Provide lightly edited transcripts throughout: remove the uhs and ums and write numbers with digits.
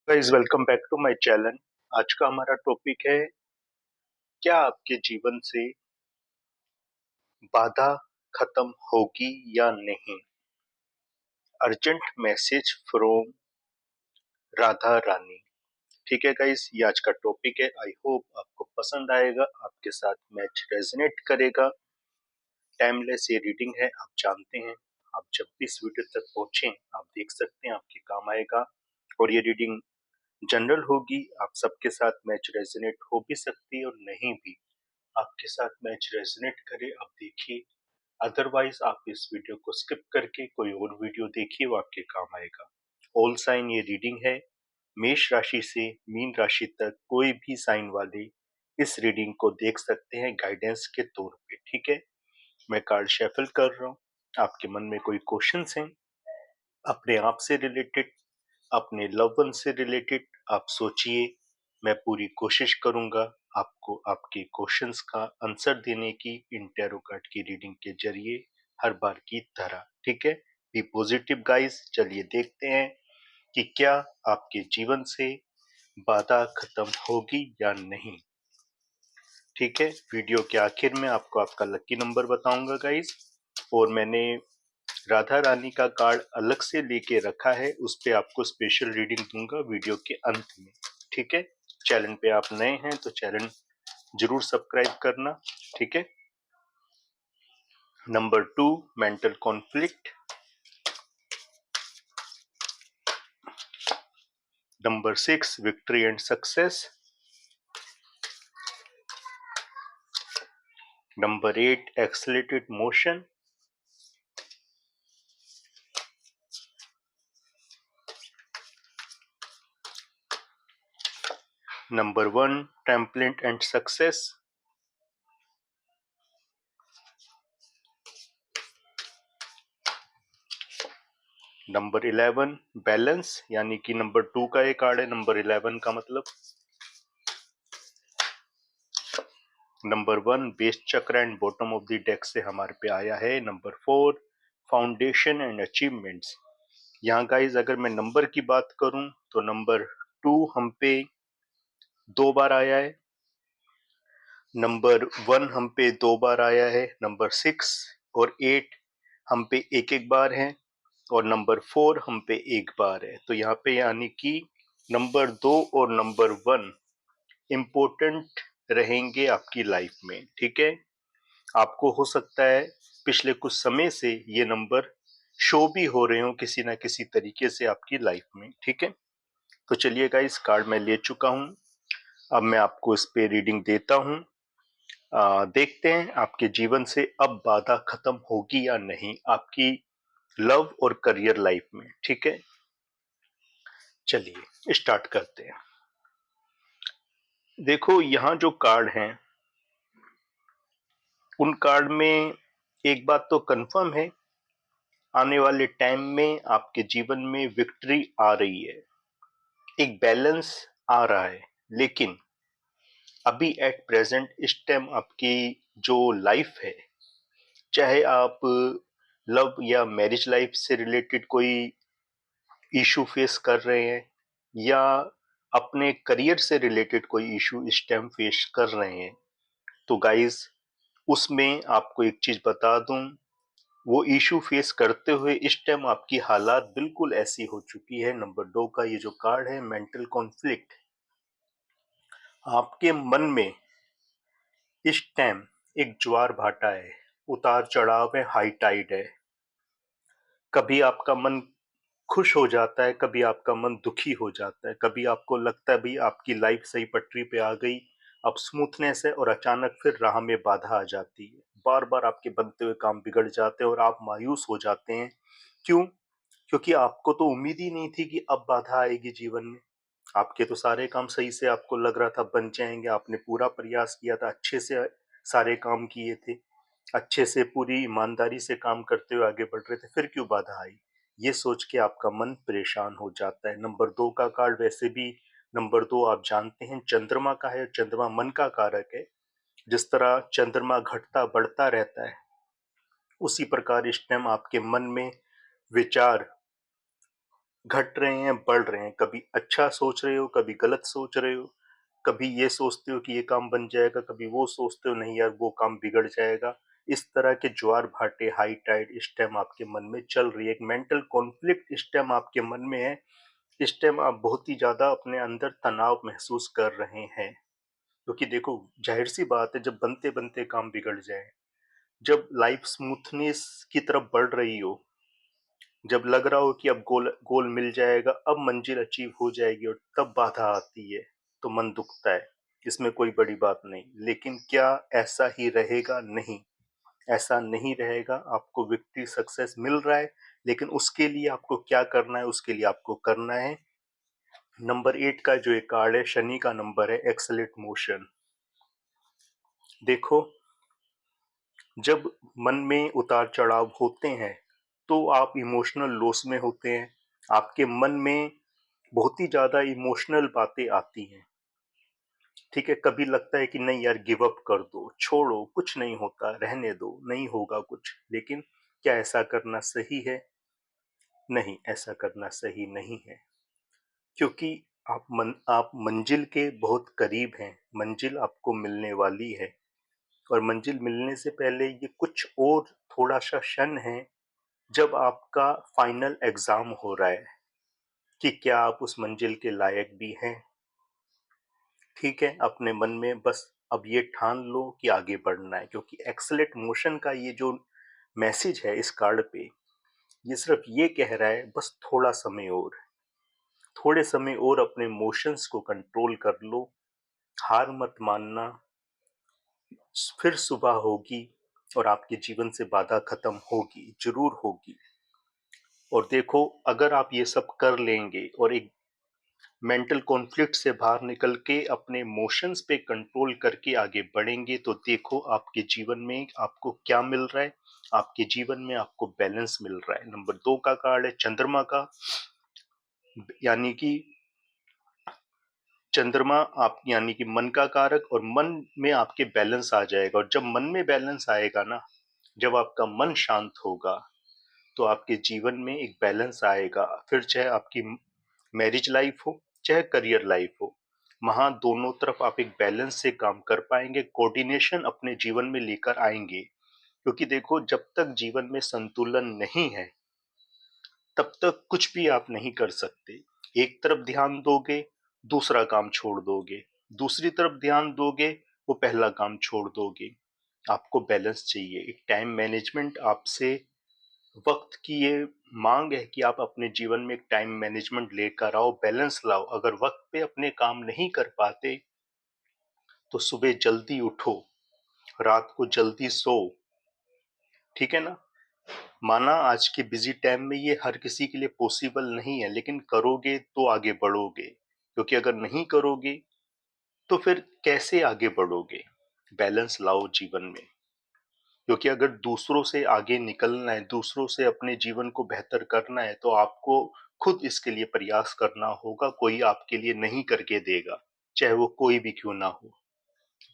Guys welcome back to my channel. आज का हमारा टॉपिक है, क्या आपके जीवन से बाधा खत्म होगी या नहीं। Urgent message from Radha Rani. ठीक है गाइस, ये आज का टॉपिक है। आई होप आपको पसंद आएगा, आपके साथ मैच रेजोनेट करेगा। टाइमलेस ये रीडिंग है, आप जानते हैं। आप जब भी इस वीडियो तक पहुंचे आप देख सकते हैं, आपके काम आएगा। और ये रीडिंग जनरल होगी, आप सबके साथ मैच रेजोनेट हो भी सकती है और नहीं भी। आपके साथ मैच रेजोनेट करे आप देखिए, अदरवाइज आप इस वीडियो को स्किप करके कोई और वीडियो देखिए, वो आपके काम आएगा। ऑल साइन ये रीडिंग है, मेष राशि से मीन राशि तक कोई भी साइन वाले इस रीडिंग को देख सकते हैं गाइडेंस के तौर पे। ठीक है, मैं कार्ड शेफल कर रहा हूँ। आपके मन में कोई क्वेश्चंस हैं अपने आप से रिलेटेड, अपने लव वन से रिलेटेड, आप सोचिए। मैं पूरी कोशिश करूंगा आपको आपके क्वेश्चंस का आंसर देने की इन टैरो कार्ड की रीडिंग के जरिए, हर बार की तरह। ठीक है, बी पॉजिटिव गाइस। चलिए देखते हैं कि क्या आपके जीवन से बाधा खत्म होगी या नहीं। ठीक है, वीडियो के आखिर में आपको आपका लकी नंबर बताऊंगा गाइस। और मैंने राधा रानी का कार्ड अलग से लेके रखा है, उस पे आपको स्पेशल रीडिंग दूंगा वीडियो के अंत में। ठीक है, चैनल पे आप नए हैं तो चैनल जरूर सब्सक्राइब करना। ठीक है, number 2 mental conflict, number 6 victory and success, number 8 accelerated motion, number 1 template and success, number 11 balance, यानी कि नंबर 2 का ये कार्ड है, नंबर 11 का मतलब। नंबर 1 बेस चक्र and bottom of the deck से हमारे पे आया है नंबर 4 फाउंडेशन एंड अचीवमेंट्स। यहाँ गाइज अगर मैं नंबर की बात करूं तो नंबर 2 हम पे 2 बार आया है, नंबर 1 हम पे 2 बार आया है, नंबर 6 और 8 हम पे एक एक बार है, और नंबर 4 हम पे एक बार है। तो यहाँ पे यानी कि नंबर 2 और नंबर 1 इम्पोर्टेंट रहेंगे आपकी लाइफ में। ठीक है, आपको हो सकता है पिछले कुछ समय से ये नंबर शो भी हो रहे हो किसी ना किसी तरीके से आपकी लाइफ में। ठीक है, तो चलिए गाइस, कार्ड मैं ले चुका हूं, अब मैं आपको इस पे रीडिंग देता हूं। देखते हैं आपके जीवन से अब बाधा खत्म होगी या नहीं आपकी लव और करियर लाइफ में। ठीक है, चलिए स्टार्ट करते हैं। देखो, यहाँ जो कार्ड हैं उन कार्ड में एक बात तो कंफर्म है, आने वाले टाइम में आपके जीवन में विक्ट्री आ रही है, एक बैलेंस आ रहा है। लेकिन अभी एट प्रेजेंट इस टाइम आपकी जो लाइफ है, चाहे आप लव या मैरिज लाइफ से रिलेटेड कोई इशू फेस कर रहे हैं, या अपने करियर से रिलेटेड कोई इशू इस टाइम फेस कर रहे हैं, तो गाइस उसमें आपको एक चीज बता दूं, वो इशू फेस करते हुए इस टाइम आपकी हालात बिल्कुल ऐसी हो चुकी है। नंबर 2 का ये जो कार्ड है मेंटल कॉन्फ्लिक्ट, आपके मन में इस टाइम एक ज्वार भाटा है, उतार चढ़ाव है, हाई टाइड है। कभी आपका मन खुश हो जाता है, कभी आपका मन दुखी हो जाता है, कभी आपको लगता है भाई आपकी लाइफ सही पटरी पे आ गई, अब स्मूथनेस है, और अचानक फिर राह में बाधा आ जाती है। बार बार आपके बनते हुए काम बिगड़ जाते हैं और आप मायूस हो जाते हैं। क्यों? क्योंकि आपको तो उम्मीद ही नहीं थी कि अब बाधा आएगी जीवन में। आपके तो सारे काम सही से आपको लग रहा था बन जाएंगे, आपने पूरा प्रयास किया था, अच्छे से सारे काम किए थे, अच्छे से पूरी ईमानदारी से काम करते हुए आगे बढ़ रहे थे, फिर क्यों बाधा आई? ये सोच के आपका मन परेशान हो जाता है। नंबर 2 का कार्ड, वैसे भी नंबर 2 आप जानते हैं चंद्रमा का है, चंद्रमा मन का कारक है। जिस तरह चंद्रमा घटता बढ़ता रहता है, उसी प्रकार इस टाइम आपके मन में विचार घट रहे हैं, बढ़ रहे हैं। कभी अच्छा सोच रहे हो, कभी गलत सोच रहे हो, कभी ये सोचते हो कि ये काम बन जाएगा, कभी वो सोचते हो नहीं यार वो काम बिगड़ जाएगा। इस तरह के ज्वार भाटे, हाई टाइड इस टाइम आपके मन में चल रही है। एक मेंटल कॉन्फ्लिक्ट इस टाइम आपके मन में है। इस टाइम आप बहुत ही ज्यादा अपने अंदर तनाव महसूस कर रहे हैं, क्योंकि देखो जाहिर सी बात है, जब बनते बनते काम बिगड़ जाए, जब लाइफ स्मूथनेस की तरफ बढ़ रही हो, जब लग रहा हो कि अब गोल गोल मिल जाएगा, अब मंजिल अचीव हो जाएगी, और तब बाधा आती है तो मन दुखता है। इसमें कोई बड़ी बात नहीं, लेकिन क्या ऐसा ही रहेगा? नहीं, ऐसा नहीं रहेगा। आपको विक्ट्री सक्सेस मिल रहा है, लेकिन उसके लिए आपको क्या करना है? उसके लिए आपको करना है नंबर 8 का जो एक कार्ड है, शनि का नंबर है, एक्सेलेंट मोशन। देखो, जब मन में उतार चढ़ाव होते हैं तो आप इमोशनल लॉस में होते हैं। आपके मन में बहुत ही ज्यादा इमोशनल बातें आती हैं। ठीक है, कभी लगता है कि नहीं यार गिव अप कर दो, छोड़ो, कुछ नहीं होता, रहने दो, नहीं होगा कुछ। लेकिन क्या ऐसा करना सही है? नहीं, ऐसा करना सही नहीं है, क्योंकि आप मंजिल के बहुत करीब हैं। मंजिल आपको मिलने वाली है, और मंजिल मिलने से पहले ये कुछ और थोड़ा सा क्षण है, जब आपका फाइनल एग्जाम हो रहा है कि क्या आप उस मंजिल के लायक भी हैं। ठीक है, अपने मन में बस अब ये ठान लो कि आगे बढ़ना है, क्योंकि एक्सेलेंट मोशन का ये जो मैसेज है इस कार्ड पे, ये सिर्फ ये कह रहा है बस थोड़ा समय और, थोड़े समय और अपने मोशंस को कंट्रोल कर लो। हार मत मानना, फिर सुबह होगी और आपके जीवन से बाधा खत्म होगी, जरूर होगी। और देखो, अगर आप ये सब कर लेंगे और एक मेंटल कॉन्फ्लिक्ट से बाहर निकल के अपने इमोशंस पे कंट्रोल करके आगे बढ़ेंगे, तो देखो आपके जीवन में आपको क्या मिल रहा है। आपके जीवन में आपको बैलेंस मिल रहा है। नंबर 2 का कार्ड है चंद्रमा का, यानी कि चंद्रमा आप यानी कि मन का कारक, और मन में आपके बैलेंस आ जाएगा। और जब मन में बैलेंस आएगा ना, जब आपका मन शांत होगा, तो आपके जीवन में एक बैलेंस आएगा। फिर चाहे आपकी मैरिज लाइफ हो, चाहे करियर लाइफ हो, वहां दोनों तरफ आप एक बैलेंस से काम कर पाएंगे, कोऑर्डिनेशन अपने जीवन में लेकर आएंगे। क्योंकि देखो, जब तक जीवन में संतुलन नहीं है, तब तक कुछ भी आप नहीं कर सकते। एक तरफ ध्यान दोगे, दूसरा काम छोड़ दोगे, दूसरी तरफ ध्यान दोगे, वो पहला काम छोड़ दोगे। आपको बैलेंस चाहिए, एक टाइम मैनेजमेंट आपसे, वक्त की ये मांग है कि आप अपने जीवन में एक टाइम मैनेजमेंट लेकर आओ, बैलेंस लाओ। अगर वक्त पे अपने काम नहीं कर पाते, तो सुबह जल्दी उठो, रात को जल्दी सो। ठीक है ना? माना आज के बिजी टाइम में ये हर किसी के लिए पॉसिबल नहीं है, लेकिन करोगे तो आगे बढ़ोगे। क्योंकि अगर नहीं करोगे तो फिर कैसे आगे बढ़ोगे? बैलेंस लाओ जीवन में, क्योंकि अगर दूसरों से आगे निकलना है, दूसरों से अपने जीवन को बेहतर करना है, तो आपको खुद इसके लिए प्रयास करना होगा। कोई आपके लिए नहीं करके देगा, चाहे वो कोई भी क्यों ना हो।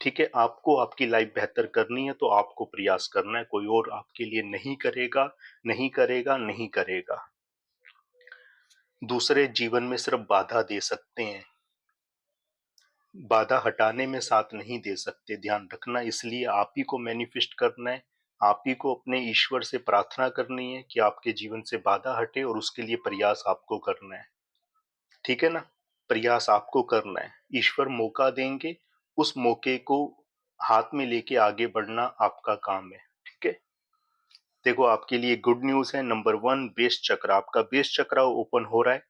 ठीक है, आपको आपकी लाइफ बेहतर करनी है तो आपको प्रयास करना है, कोई और आपके लिए नहीं करेगा, नहीं करेगा, नहीं करेगा। दूसरे जीवन में सिर्फ बाधा दे सकते हैं, बाधा हटाने में साथ नहीं दे सकते, ध्यान रखना। इसलिए आप ही को मैनिफेस्ट करना है, आप ही को अपने ईश्वर से प्रार्थना करनी है कि आपके जीवन से बाधा हटे, और उसके लिए प्रयास आपको करना है। ठीक है ना? प्रयास आपको करना है, ईश्वर मौका देंगे, उस मौके को हाथ में लेके आगे बढ़ना आपका काम है। ठीक है, देखो आपके लिए गुड न्यूज है। नंबर 1, बेस चक्र, आपका बेस चक्र ओपन हो रहा है।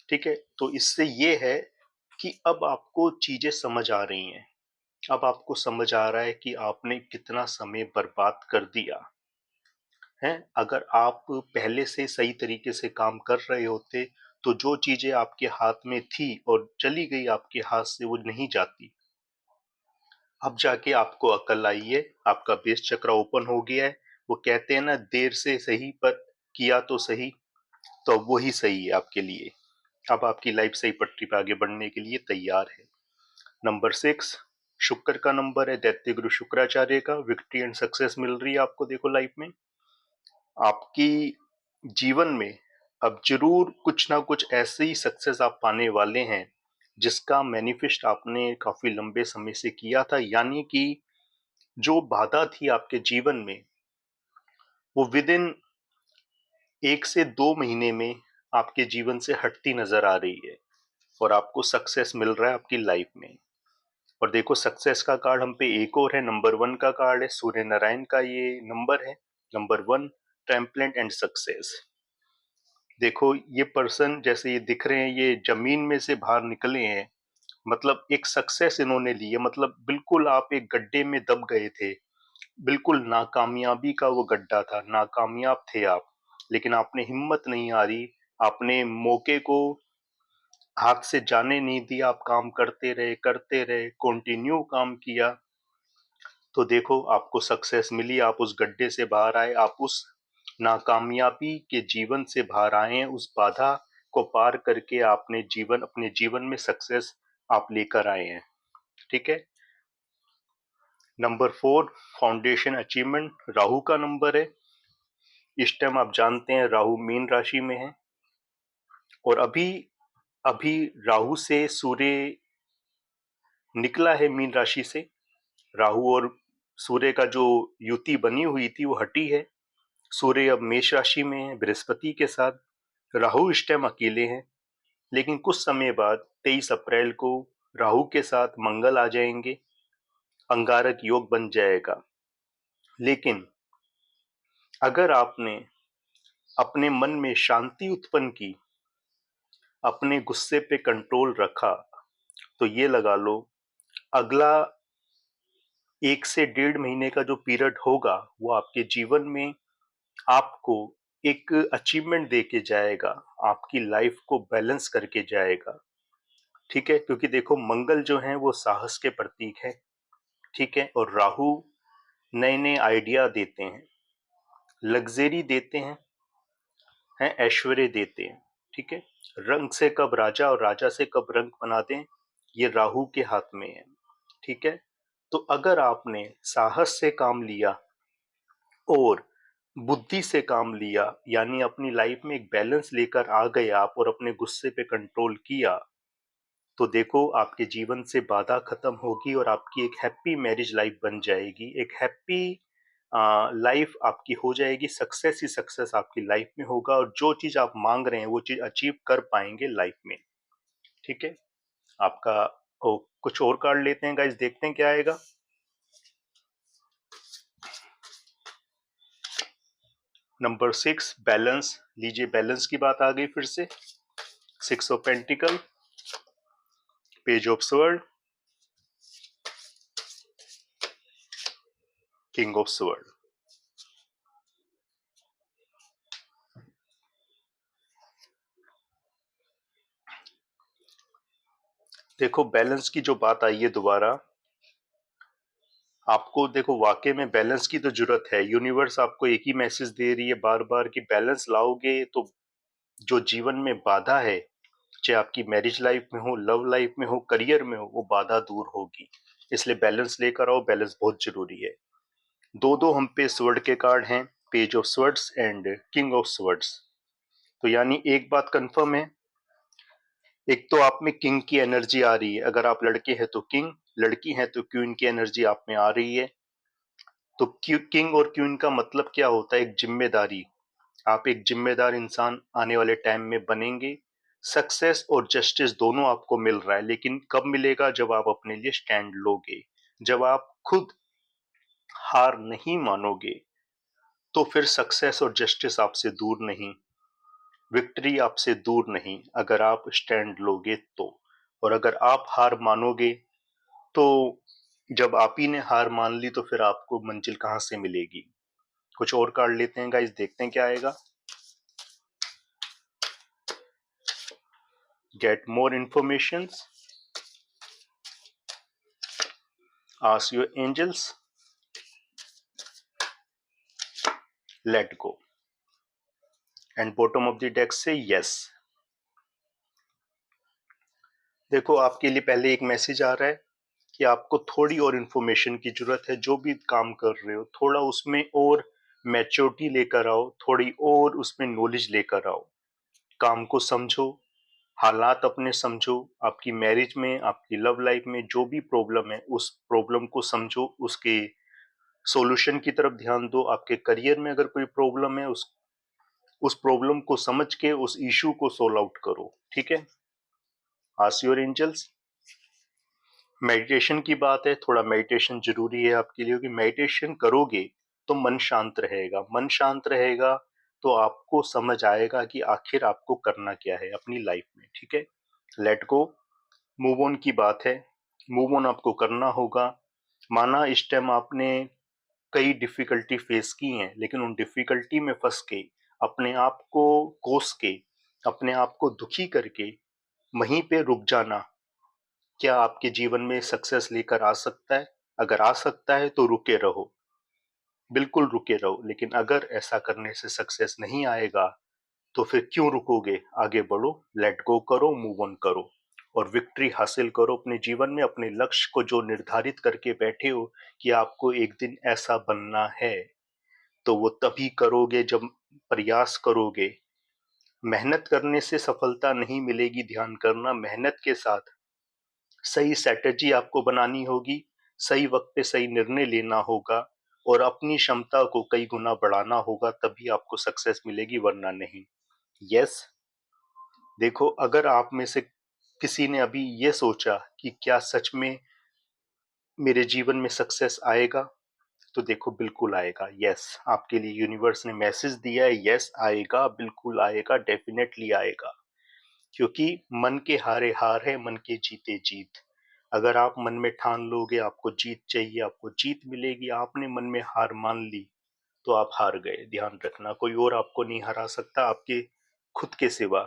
ठीक है, तो इससे ये है कि अब आपको चीजें समझ आ रही हैं। अब आपको समझ आ रहा है कि आपने कितना समय बर्बाद कर दिया है। अगर आप पहले से सही तरीके से काम कर रहे होते, तो जो चीजें आपके हाथ में थी और चली गई आपके हाथ से, वो नहीं जाती। अब जाके आपको अकल आई है, आपका बेस चक्र ओपन हो गया है। वो कहते हैं ना, देर से सही पर किया तो सही, तो अब वही सही है आपके लिए। अब आपकी लाइफ सही पटरी पे आगे बढ़ने के लिए तैयार है। नंबर 6 शुक्र का नंबर है, दैत्य गुरु शुक्राचार्य का। विक्ट्री एंड सक्सेस मिल रही है आपको। देखो लाइफ में आपकी जीवन में अब जरूर कुछ ना कुछ ऐसे ही सक्सेस आप पाने वाले हैं जिसका मैनिफेस्ट आपने काफी लंबे समय से किया था, यानी कि जो बाधा थी आपके जीवन में वो विद इन 1 से 2 महीने में आपके जीवन से हटती नजर आ रही है और आपको सक्सेस मिल रहा है आपकी लाइफ में। और देखो सक्सेस का कार्ड हम पे एक और है, नंबर 1 का कार्ड है, सूर्य नारायण का ये नंबर है, नंबर 1, टेम्पलेट एंड सक्सेस। देखो ये पर्सन जैसे ये दिख रहे हैं, ये जमीन में से बाहर निकले हैं, मतलब एक सक्सेस इन्होंने ली है। मतलब बिल्कुल आप एक गड्ढे में दब गए थे, बिल्कुल नाकामयाबी का वो गड्ढा था, नाकामयाब थे आप, लेकिन आपने हिम्मत नहीं हारी, आपने मौके को हाथ से जाने नहीं दिया, आप काम करते रहे, कंटिन्यू काम किया, तो देखो आपको सक्सेस मिली, आप उस गड्ढे से बाहर आए, आप उस नाकामयाबी के जीवन से बाहर आए हैं, उस बाधा को पार करके आपने अपने जीवन में सक्सेस आप लेकर आए हैं। ठीक है। नंबर 4, फाउंडेशन अचीवमेंट, राहु का नंबर है। इस टाइम आप जानते हैं राहु मीन राशि में है और अभी अभी राहु से सूर्य निकला है मीन राशि से। राहु और सूर्य का जो युति बनी हुई थी वो हटी है। सूर्य अब मेष राशि में है बृहस्पति के साथ। राहु इस टाइम अकेले हैं, लेकिन कुछ समय बाद 23 अप्रैल को राहु के साथ मंगल आ जाएंगे, अंगारक योग बन जाएगा। लेकिन अगर आपने अपने मन में शांति उत्पन्न की, अपने गुस्से पे कंट्रोल रखा, तो ये लगा लो अगला 1 से 1.5 महीने का जो पीरियड होगा वो आपके जीवन में आपको एक अचीवमेंट दे के जाएगा, आपकी लाइफ को बैलेंस करके जाएगा। ठीक है, क्योंकि देखो मंगल जो है वो साहस के प्रतीक है। ठीक है, और राहु नए नए आइडिया देते हैं, लग्जरी देते हैं ऐश्वर्य देते हैं। ठीक है, रंग से कब राजा और राजा से कब रंग बना दें, ये राहु के हाथ में है। ठीक है, तो अगर आपने साहस से काम लिया और बुद्धि से काम लिया, यानी अपनी लाइफ में एक बैलेंस लेकर आ गए आप और अपने गुस्से पे कंट्रोल किया, तो देखो आपके जीवन से बाधा खत्म होगी और आपकी एक हैप्पी मैरिज लाइफ बन जाएगी, एक हैप्पी लाइफ आपकी हो जाएगी, सक्सेस ही सक्सेस आपकी लाइफ में होगा और जो चीज आप मांग रहे हैं वो चीज अचीव कर पाएंगे लाइफ में। ठीक है, आपका कुछ और कार्ड लेते हैं गाइस, देखते हैं क्या आएगा। नंबर 6, बैलेंस लीजिए, बैलेंस की बात आ गई फिर से। 6 of pentacle, page of sword, king of sword. देखो बैलेंस की जो बात आई है दोबारा, आपको देखो वाकई में बैलेंस की तो जरूरत है। यूनिवर्स आपको एक ही मैसेज दे रही है बार बार कि बैलेंस लाओगे तो जो जीवन में बाधा है, चाहे आपकी मैरिज लाइफ में हो, लव लाइफ में हो, करियर में हो, वो बाधा दूर होगी। इसलिए बैलेंस लेकर आओ, बैलेंस बहुत जरूरी है। दो दो हम पे स्वर्ड के कार्ड हैं, page of swords and king of swords. तो यानी एक बात कंफर्म है, एक तो आप में किंग की एनर्जी आ रही है, अगर आप लड़के हैं तो किंग, लड़की हैं तो क्वीन की एनर्जी आप में आ रही है। तो किंग और क्वीन का मतलब क्या होता है, एक जिम्मेदारी, आप एक जिम्मेदार इंसान आने वाले टाइम में बनेंगे। सक्सेस और जस्टिस दोनों आपको मिल रहा है, लेकिन कब मिलेगा, जब आप अपने लिए स्टैंड लोगे, जब आप खुद हार नहीं मानोगे, तो फिर सक्सेस और जस्टिस आपसे दूर नहीं, विक्ट्री आपसे दूर नहीं, अगर आप स्टैंड लोगे तो। और अगर आप हार मानोगे, तो जब आप ही ने हार मान ली तो फिर आपको मंजिल कहां से मिलेगी। कुछ और कार्ड लेते हैं गाइस, देखते हैं क्या आएगा। Get more information, ask your angels, let go, and bottom of the deck से यस। देखो आपके लिए पहले एक मैसेज आ रहा है कि आपको थोड़ी और इन्फॉर्मेशन की जरूरत है, जो भी काम कर रहे हो थोड़ा उसमें और मैच्योरिटी लेकर आओ, थोड़ी और उसमें नॉलेज लेकर आओ। काम को समझो, हालात अपने समझो, आपकी मैरिज में, आपकी लव लाइफ में जो भी प्रॉब्लम है, उस प्रॉब्लम को समझो, उसके सॉल्यूशन की तरफ ध्यान दो। आपके करियर में अगर कोई प्रॉब्लम है, उस प्रॉब्लम को समझ के उस इश्यू को सॉल्व आउट करो, ठीक है? Ask your angels. मेडिटेशन की बात है, थोड़ा मेडिटेशन जरूरी है आपके लिए, क्योंकि मेडिटेशन करोगे तो मन शांत रहेगा। मन शांत रहेगा तो आपको समझ आएगा कि आखिर आपको करना क्या है अपनी लाइफ में, ठीक है? लेट गो, मूव ऑन की बात है। मूव ऑन आपको करना होगा। माना इस टाइम आपने कई डिफिकल्टी फेस की हैं, लेकिन उन डिफिकल्टी में फंस के, अपने आप को कोस के, अपने आप को दुखी करके वहीं पे रुक जाना, क्या आपके जीवन में सक्सेस लेकर आ सकता है? अगर आ सकता है तो रुके रहो, बिल्कुल रुके रहो। लेकिन अगर ऐसा करने से सक्सेस नहीं आएगा तो फिर क्यों रुकोगे? आगे बढ़ो, लेट गो करो, मूव ऑन करो और विक्ट्री हासिल करो अपने जीवन में। अपने लक्ष्य को जो निर्धारित करके बैठे हो कि आपको एक दिन ऐसा बनना है, तो वो तभी करोगे जब प्रयास करोगे। मेहनत करने से सफलता नहीं मिलेगी, ध्यान करना। मेहनत के साथ सही स्ट्रैटेजी आपको बनानी होगी, सही वक्त पे सही निर्णय लेना होगा और अपनी क्षमता को कई गुना बढ़ाना होगा, तभी आपको सक्सेस मिलेगी, वरना नहीं। यस, देखो, अगर आप में से किसी ने अभी ये सोचा कि क्या सच में मेरे जीवन में सक्सेस आएगा, तो देखो बिल्कुल आएगा। यस, आपके लिए यूनिवर्स ने मैसेज दिया है, यस आएगा, बिल्कुल आएगा, डेफिनेटली आएगा। क्योंकि मन के हारे हार है, मन के जीते जीत। अगर आप मन में ठान लोगे आपको जीत चाहिए, आपको जीत मिलेगी, आपने मन में हार मान ली तो आप हार गए। ध्यान रखना, कोई और आपको नहीं हरा सकता आपके खुद के सिवा।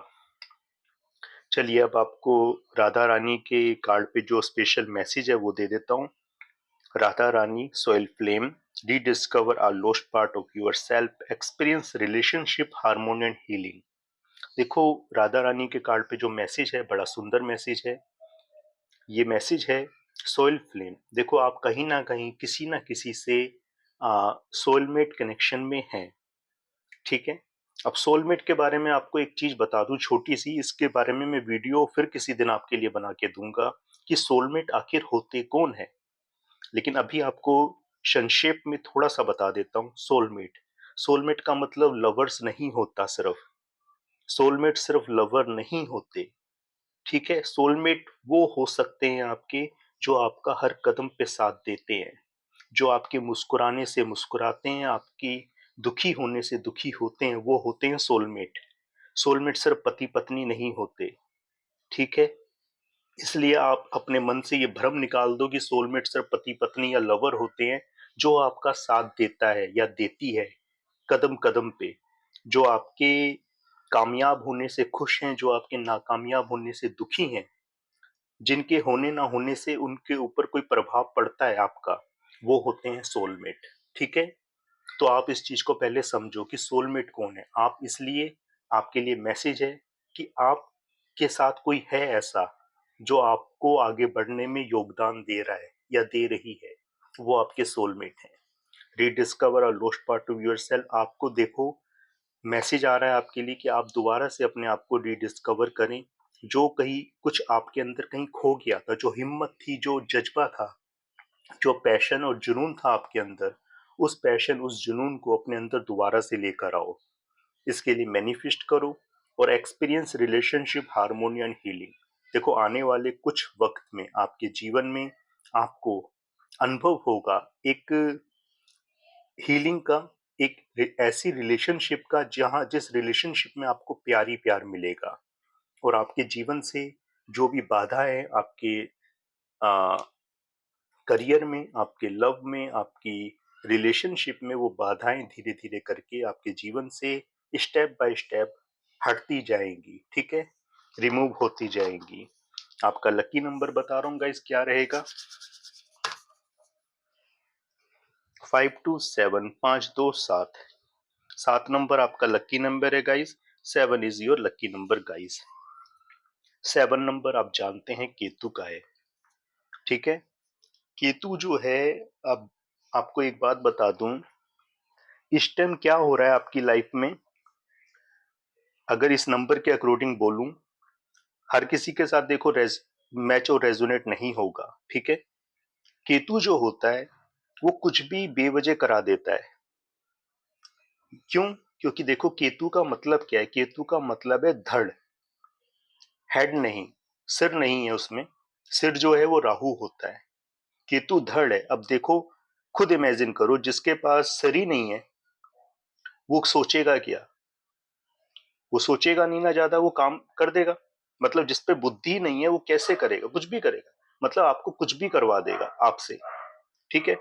चलिए, अब आपको राधा रानी के कार्ड पे जो स्पेशल मैसेज है वो दे देता हूँ। Radha Rani, soul flame, rediscover a lost part of yourself, experience relationship harmony and healing। देखो, राधा रानी के कार्ड पे जो मैसेज है बड़ा सुंदर मैसेज है। ये मैसेज है सोल फ्लेम। देखो, आप कहीं ना कहीं किसी ना किसी से सोलमेट कनेक्शन में हैं, ठीक है? अब सोलमेट के बारे में आपको एक चीज बता दूं छोटी सी, इसके बारे में मैं वीडियो फिर किसी दिन आपके लिए बना के दूंगा कि सोलमेट आखिर होते कौन है। लेकिन अभी आपको संक्षेप में थोड़ा सा बता देता हूँ। सोलमेट, सोलमेट का मतलब लवर्स नहीं होता सिर्फ। सोलमेट सिर्फ लवर नहीं होते, ठीक है? सोलमेट वो हो सकते हैं आपके जो आपका हर कदम पे साथ देते हैं, जो आपके मुस्कुराने से मुस्कुराते हैं, आपकी दुखी होने से दुखी होते हैं, वो होते हैं सोलमेट। सोलमेट सिर्फ पति पत्नी नहीं होते, ठीक है? इसलिए आप अपने मन से ये भ्रम निकाल दो कि सोलमेट सिर्फ पति पत्नी या लवर होते हैं। जो आपका साथ देता है या देती है कदम कदम पे, जो आपके कामयाब होने से खुश हैं, जो आपके नाकामयाब होने से दुखी हैं, जिनके होने ना होने से उनके ऊपर कोई प्रभाव पड़ता है आपका, वो होते हैं सोलमेट, ठीक है? तो आप इस चीज को पहले समझो कि सोलमेट कौन है। आप इसलिए, आपके लिए मैसेज है कि आपके साथ कोई है ऐसा जो आपको आगे बढ़ने में योगदान दे रहा है या दे रही है, वो आपके सोलमेट हैं। Rediscover a lost part of yourself. आपको देखो, मैसेज आ रहा है आपके लिए कि आप दोबारा से अपने आप को रीडिस्कवर करें। जो कहीं कुछ आपके अंदर कहीं खो गया था, जो हिम्मत थी, जो जज्बा था, जो पैशन और जुनून था आपके अंदर, उस पैशन, उस जुनून को अपने अंदर दोबारा से लेकर आओ। इसके लिए मैनिफेस्ट करो और experience relationship harmony and healing. देखो, आने वाले कुछ वक्त में आपके जीवन में आपको अनुभव होगा एक हीलिंग का, एक ऐसी रिलेशनशिप का जहां, जिस रिलेशनशिप में आपको प्यार ही प्यार मिलेगा और आपके जीवन से जो भी बाधा है आपके करियर में, आपके लव में, आपकी रिलेशनशिप में, वो बाधाएं धीरे धीरे करके आपके जीवन से स्टेप बाय स्टेप हटती जाएंगी, ठीक है? रिमूव होती जाएंगी। आपका लकी नंबर बता रहा हूँ गाइस, क्या रहेगा? 527, 527। 7 नंबर आपका लकी नंबर है guys. 7 is your lucky number guys. 7 number आप जानते हैं केतु का है, ठीक है? केतु जो है, अब आपको एक बात बता दूं, इस टाइम क्या हो रहा है आपकी लाइफ में, अगर इस नंबर के अकॉर्डिंग बोलूं, हर किसी के साथ देखो मैच और रेजोनेट नहीं होगा, ठीक है। केतु जो होता है वो कुछ भी बेवजह करा देता है। क्यों? क्योंकि देखो केतु का मतलब क्या है, केतु का मतलब है धड़, हेड नहीं, सिर नहीं है उसमें। सिर जो है वो राहु होता है, केतु धड़ है। अब देखो, खुद इमेजिन करो, जिसके पास सिर ही नहीं है वो सोचेगा क्या? वो सोचेगा नहीं ना, ज्यादा वो काम कर देगा। मतलब जिस पे बुद्धि नहीं है वो कैसे करेगा? कुछ भी करेगा, मतलब आपको कुछ भी करवा देगा आपसे, ठीक है।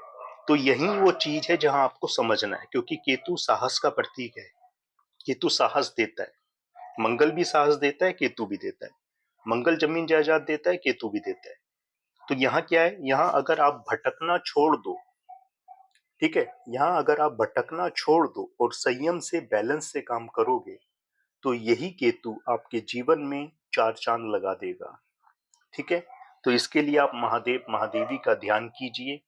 तो यही वो चीज है जहां आपको समझना है, क्योंकि केतु साहस का प्रतीक है। केतु साहस देता है। मंगल भी साहस देता है, केतु भी देता है। मंगल जमीन जायदाद देता है, केतु भी देता है। तो यहाँ क्या है, यहाँ अगर आप भटकना छोड़ दो, ठीक है, यहाँ अगर आप भटकना छोड़ दो और संयम से बैलेंस से काम करोगे, तो यही केतु आपके जीवन में चार चांद लगा देगा, ठीक है। तो इसके लिए आप महादेव महादेवी का ध्यान कीजिए,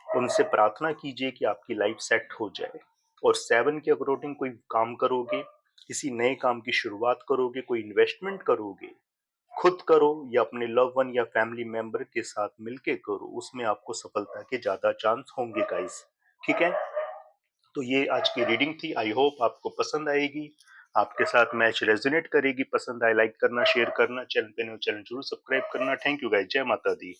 उनसे प्रार्थना कीजिए कि आपकी लाइफ सेट हो जाए। और 7 के अकॉर्डिंग कोई काम करोगे, किसी नए काम की शुरुआत करोगे, कोई इन्वेस्टमेंट करोगे, खुद करो या अपने लव वन या फैमिली मेंबर के साथ मिलके करो, उसमें आपको सफलता के ज्यादा चांस होंगे गाइस, ठीक है। तो ये आज की रीडिंग थी, आई होप आपको पसंद आएगी, आपके साथ मैच रेजोनेट करेगी। पसंद आए लाइक करना, शेयर करना, चैनल पे न्यू चैनल जरूर सब्सक्राइब करना। थैंक यू गाइस, जय माता दी।